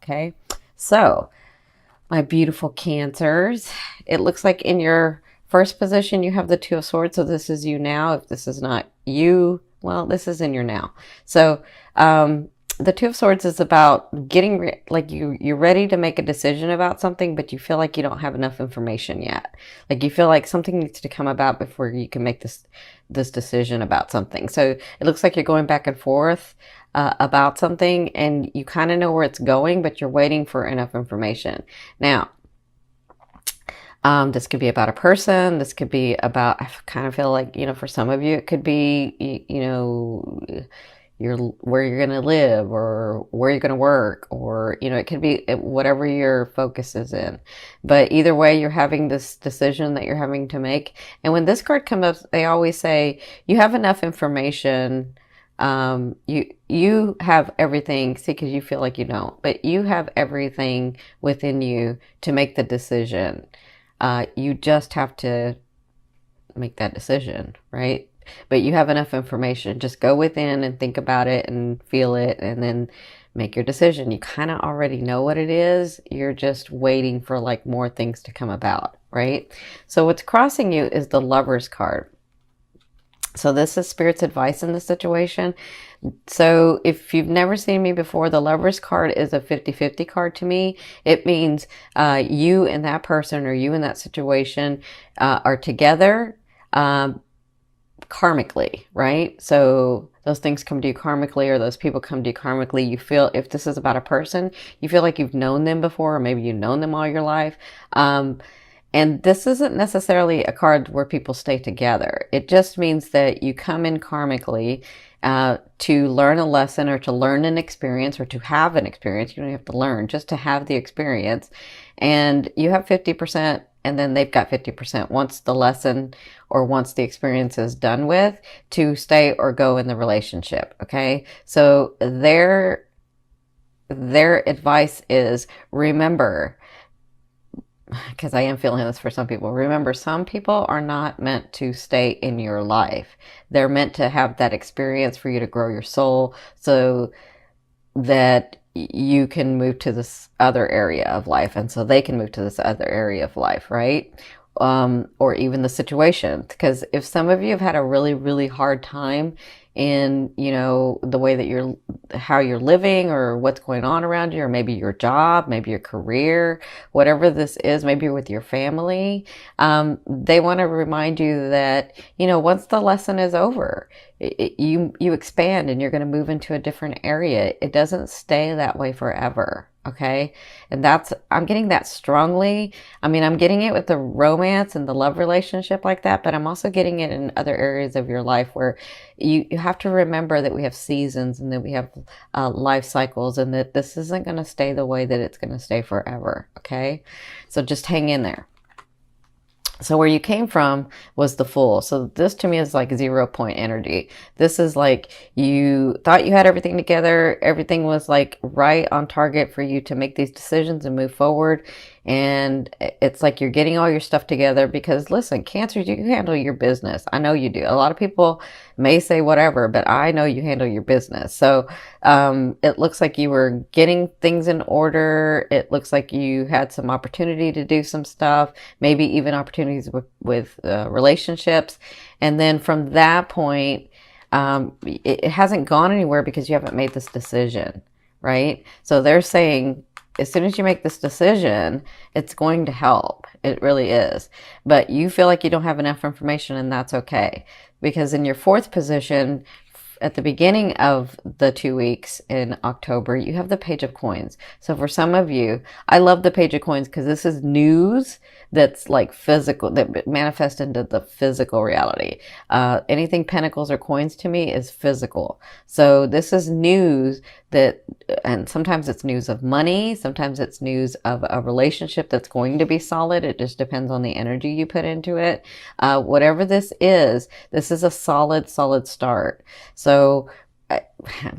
Okay, so my beautiful Cancers, it looks like in your first position you have the Two of Swords, so this is you now. If this is not you, well, this is in your now. So the Two of Swords is about getting like you're ready to make a decision about something, but you feel like you don't have enough information yet. Like you feel like something needs to come about before you can make this decision about something. So it looks like you're going back and forth about something, and you kind of know where it's going, but you're waiting for enough information. Now, this could be about a person. This could be about, I kind of feel like, for some of you, it could be, where you're going to live or where you're going to work, or, it could be whatever your focus is in. But either way, you're having this decision that you're having to make. And when this card comes up, they always say you have enough information. You have everything, see, because you feel like you don't, but you have everything within you to make the decision. You just have to make that decision, right? But you have enough information. Just go within and think about it and feel it, and then make your decision. You kind of already know what it is. You're just waiting for like more things to come about, right? So what's crossing you is the Lover's card. So this is Spirit's advice in this situation. So if you've never seen me before, the Lover's card is a 50-50 card to me. It means you and that person, or you and that situation are together karmically, right? So those things come to you karmically, or those people come to you karmically. You feel, if this is about a person, you feel like you've known them before, or maybe you've known them all your life. And this isn't necessarily a card where people stay together. It just means that you come in karmically to learn a lesson, or to learn an experience, or to have an experience. You don't have to learn, just to have the experience. And you have 50%, and then they've got 50% once the lesson or once the experience is done with, to stay or go in the relationship. Okay. So their advice is, remember, because I am feeling this for some people. Remember, some people are not meant to stay in your life. They're meant to have that experience for you to grow your soul, so that you can move to this other area of life, and so they can move to this other area of life, right? Or even the situation. Because if some of you have had a really, really hard time in, the way that how you're living, or what's going on around you, or maybe your job, maybe your career, whatever this is, maybe you're with your family, they want to remind you that, once the lesson is over, you expand, and you're going to move into a different area. It doesn't stay that way forever. Okay. And I'm getting that strongly. I mean, I'm getting it with the romance and the love relationship like that, but I'm also getting it in other areas of your life where you have to remember that we have seasons, and that we have life cycles, and that this isn't going to stay the way that it's going to stay forever. Okay. So just hang in there. So where you came from was the Fool. So this to me is like 0 point energy. This is like you thought you had everything together. Everything was like right on target for you to make these decisions and move forward. And it's like you're getting all your stuff together, because listen, Cancers, you handle your business. I know you do. A lot of people may say whatever, but I know you handle your business. So it looks like you were getting things in order. It looks like you had some opportunity to do some stuff, maybe even opportunities with relationships. And then from that point, it hasn't gone anywhere because you haven't made this decision, right? So they're saying, as soon as you make this decision, it's going to help. It really is. But you feel like you don't have enough information, and that's okay. Because in your fourth position, at the beginning of the 2 weeks in October, you have the Page of Coins. So for some of you, I love the Page of Coins because this is news that's like physical, that manifests into the physical reality. Anything pentacles or coins to me is physical. So this is news that, and sometimes it's news of money, sometimes it's news of a relationship that's going to be solid. It just depends on the energy you put into it. Whatever this is a solid start. So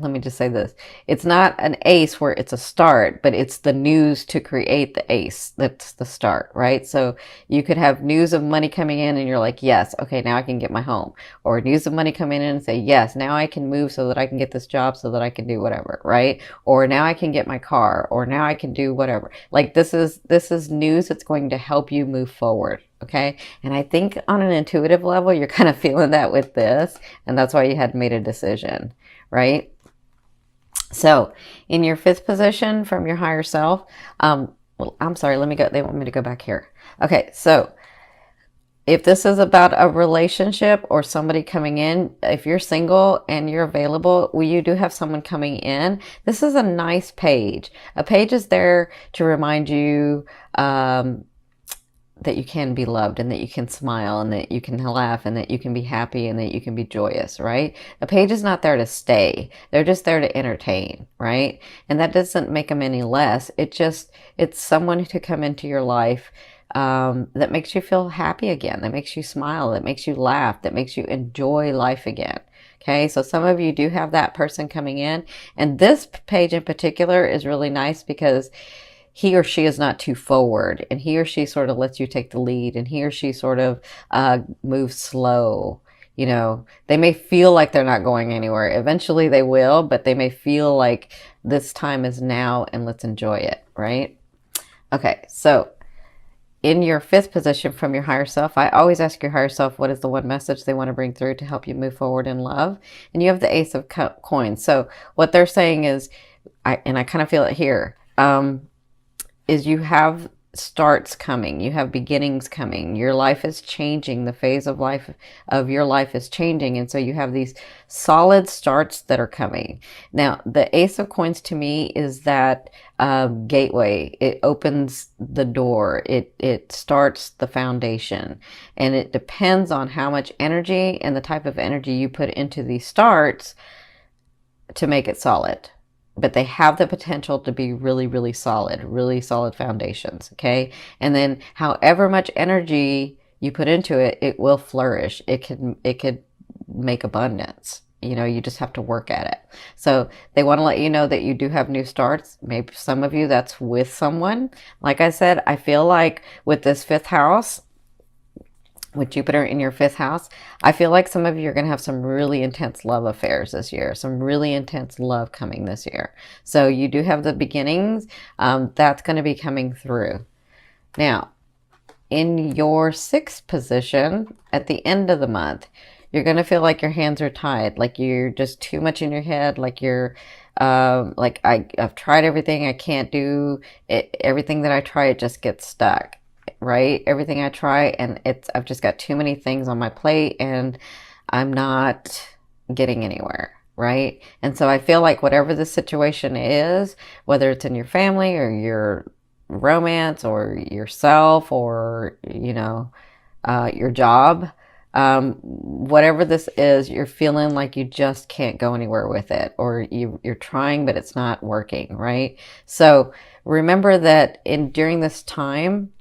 let me just say this. It's not an ace where it's a start, but it's the news to create the ace. That's the start, right? So you could have news of money coming in and you're like, yes, okay, now I can get my home. Or news of money coming in and say, yes, now I can move so that I can get this job so that I can do whatever, right? Or now I can get my car, or now I can do whatever. Like this is news that's going to help you move forward. Okay. And I think on an intuitive level, you're kind of feeling that with this. And that's why you had made a decision, right? So in your fifth position from your higher self, well, I'm sorry, let me go. They want me to go back here. Okay. So if this is about a relationship or somebody coming in, if you're single and you're available, well, you do have someone coming in. This is a nice page. A page is there to remind you, that you can be loved and that you can smile and that you can laugh and that you can be happy and that you can be joyous, right? A page is not there to stay. They're just there to entertain, right? And that doesn't make them any less. It's someone to come into your life that makes you feel happy again, that makes you smile, that makes you laugh, that makes you enjoy life again. Okay, so some of you do have that person coming in. And this page in particular is really nice because he or she is not too forward, and he or she sort of lets you take the lead, and he or she sort of moves slow. You know, they may feel like they're not going anywhere. Eventually they will, but they may feel like this time is now and let's enjoy it, right? Okay, so in your fifth position from your higher self, I always ask your higher self, what is the one message they want to bring through to help you move forward in love? And you have the Ace of Coins. So what they're saying is, I kind of feel it here, is you have starts coming, you have beginnings coming, your life is changing, the phase of life of your life is changing, and so you have these solid starts that are coming. Now the Ace of Coins to me is that gateway. It opens the door, it starts the foundation, and it depends on how much energy and the type of energy you put into these starts to make it solid. But they have the potential to be really, really solid foundations. Okay. And then however much energy you put into it, it will flourish. It could make abundance. You know, you just have to work at it. So they want to let you know that you do have new starts. Maybe some of you that's with someone. Like I said, I feel like with this fifth house, with Jupiter in your fifth house, I feel like some of you are going to have some really intense love affairs this year, some really intense love coming this year. So you do have the beginnings. That's going to be coming through. Now, in your sixth position, at the end of the month, you're going to feel like your hands are tied, like you're just too much in your head, like you're like I've tried everything, I can't do it. Everything that I try, it just gets stuck. Right? Everything I try, and I've just got too many things on my plate and I'm not getting anywhere, right? And so I feel like whatever the situation is, whether it's in your family or your romance or yourself or, you know, your job, whatever this is, you're feeling like you just can't go anywhere with it, or you're trying, but it's not working, right? So remember that during this time,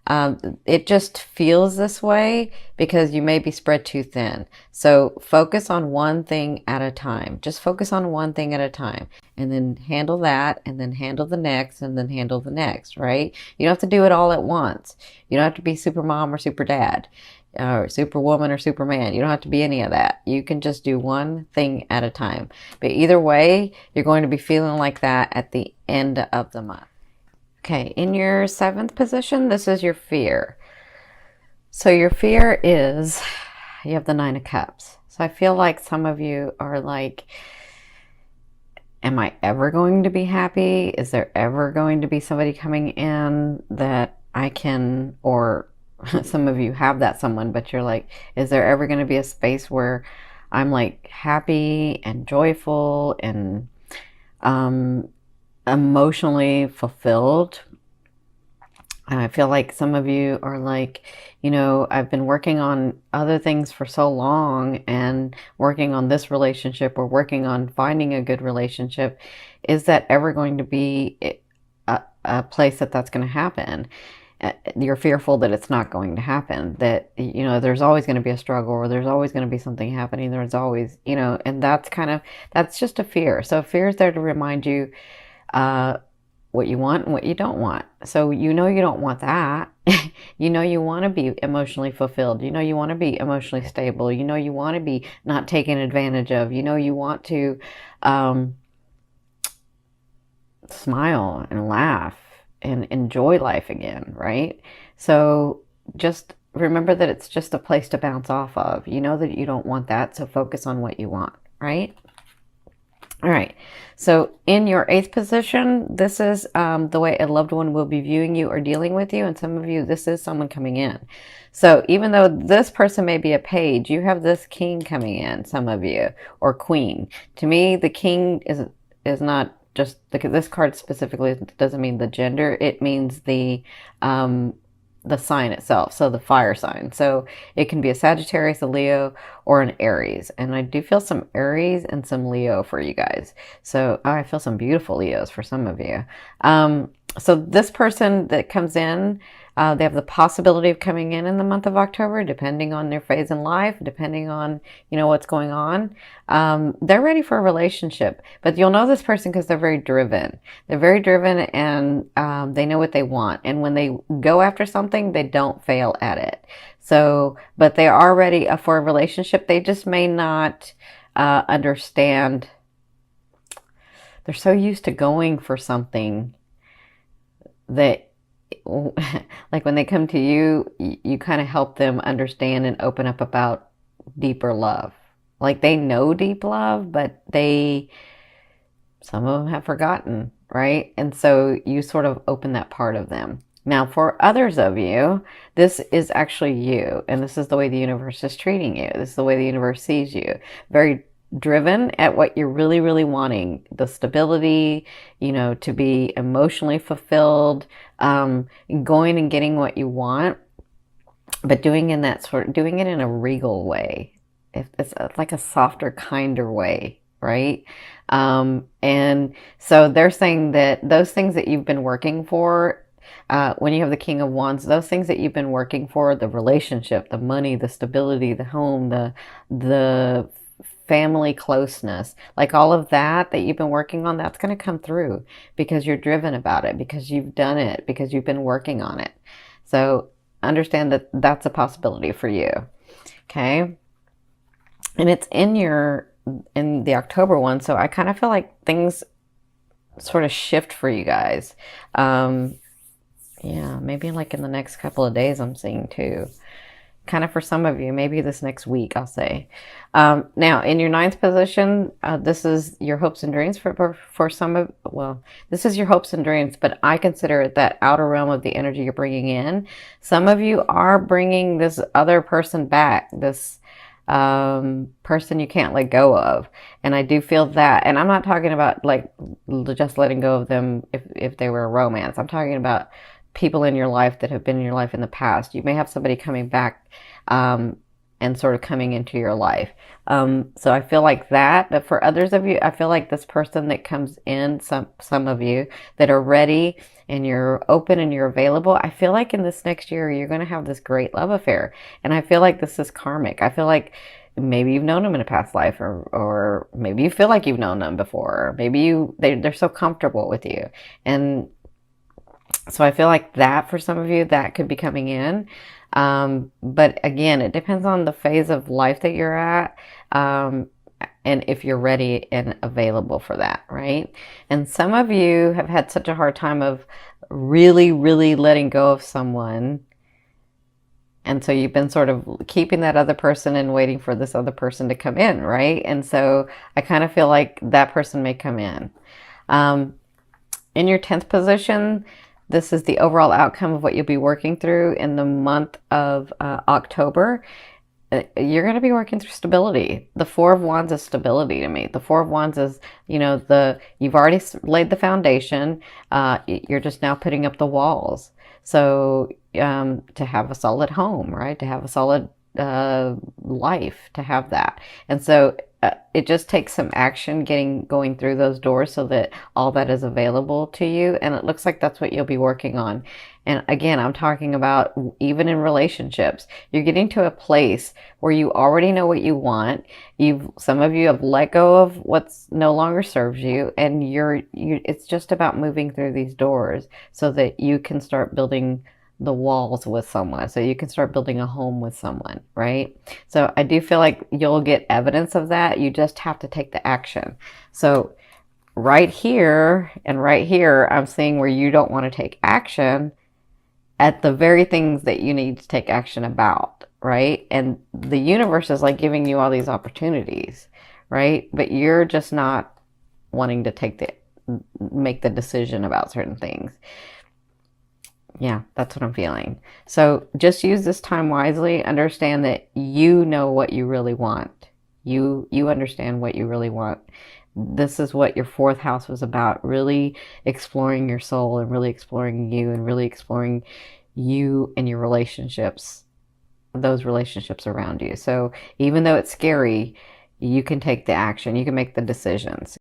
it just feels this way because you may be spread too thin. So focus on one thing at a time. Just focus on one thing at a time, and then handle that, and then handle the next, and then handle the next, right? You don't have to do it all at once. You don't have to be super mom or super dad, or superwoman or superman. You don't have to be any of that. You can just do one thing at a time. But either way, you're going to be feeling like that at the end of the month. Okay, in your seventh position, this is your fear. So your fear is, you have the Nine of Cups. So I feel like some of you are like, am I ever going to be happy? Is there ever going to be somebody coming in that I can, or some of you have that someone, but you're like, is there ever going to be a space where I'm like happy and joyful and emotionally fulfilled? And I feel like some of you are like, you know, I've been working on other things for so long and working on this relationship or working on finding a good relationship. Is that ever going to be a place that's going to happen? You're fearful that it's not going to happen, that, there's always going to be a struggle, or there's always going to be something happening. There's always, and that's just a fear. So fear is there to remind you what you want and what you don't want. So you don't want that. You want to be emotionally fulfilled. You want to be emotionally stable. You want to be not taken advantage of. You want to smile and laugh and enjoy life again, right? So just remember that it's just a place to bounce off of. You know that you don't want that, so focus on what you want, right? All right, so in your 8th position, this is the way a loved one will be viewing you or dealing with you. And some of you, this is someone coming in. So even though this person may be a page, you have this king coming in, some of you, or queen. To me, the king is not just, this card specifically doesn't mean the gender. It means the sign itself, so the fire sign. So it can be a Sagittarius, a Leo, or an Aries. And I do feel some Aries and some Leo for you guys. So I feel some beautiful Leos for some of you. So this person that comes in, they have the possibility of coming in the month of October, depending on their phase in life, depending on, what's going on. They're ready for a relationship, but you'll know this person because they're very driven. They're very driven, and they know what they want. And when they go after something, they don't fail at it. So, but they are ready for a relationship. They just may not understand. They're so used to going for something that like when they come to you, you kind of help them understand and open up about deeper love. Like they know deep love, but some of them have forgotten, right? And so you sort of open that part of them. Now, for others of you, this is actually you, and this is the way the universe is treating you. This is the way the universe sees you. Very driven at what you're really, really wanting. The stability, to be emotionally fulfilled, going and getting what you want, but doing it in a regal way. If it's like a softer, kinder way, right? And so they're saying that those things that you've been working for, when you have the King of Wands, those things that you've been working for, the relationship, the money, the stability, the home, the family closeness, like all of that you've been working on, that's going to come through because you're driven about it, because you've done it, because you've been working on it. So understand that that's a possibility for you. Okay. And it's in the October one. So I kind of feel like things sort of shift for you guys. Yeah, maybe like in the next couple of days I'm seeing too. Kind of for some of you, maybe this next week, I'll say. Now, in your 9th position, this is your hopes and dreams for some of, well, this is your hopes and dreams, but I consider it that outer realm of the energy you're bringing in. Some of you are bringing this other person back, this person you can't let go of. And I do feel that. And I'm not talking about like just letting go of them if they were a romance. I'm talking about people in your life that have been in your life in the past. You may have somebody coming back and sort of coming into your life. So I feel like that. But for others of you, I feel like this person that comes in, some of you that are ready and you're open and you're available, I feel like in this next year, you're going to have this great love affair. And I feel like this is karmic. I feel like maybe you've known them in a past life, or maybe you feel like you've known them before. Or maybe they're so comfortable with you. And so I feel like that for some of you, that could be coming in. But again, it depends on the phase of life that you're at, and if you're ready and available for that, right? And some of you have had such a hard time of really, really letting go of someone. And so you've been sort of keeping that other person and waiting for this other person to come in, right? And so I kind of feel like that person may come in. In your 10th position, this is the overall outcome of what you'll be working through in the month of October. You're going to be working through stability. The Four of Wands is stability to me. The Four of Wands is, you've already laid the foundation. You're just now putting up the walls. So to have a solid home, right? To have a solid life, to have that. And so it just takes some action going through those doors so that all that is available to you. And it looks like that's what you'll be working on. And again, I'm talking about even in relationships, you're getting to a place where you already know what you want. Some of you have let go of what's no longer serves you, and it's just about moving through these doors so that you can start building the walls with someone, so you can start building a home with someone, right? So I do feel like you'll get evidence of that. You just have to take the action. So right here and right here, I'm seeing where you don't want to take action at the very things that you need to take action about, right? And the universe is like giving you all these opportunities, right? But you're just not wanting to make the decision about certain things. Yeah, that's what I'm feeling. So just use this time wisely. Understand that you know what you really want. You understand what you really want. This is what your fourth house was about, really exploring your soul and really exploring you and really exploring you and your relationships, those relationships around you. So even though it's scary, you can take the action, you can make the decisions.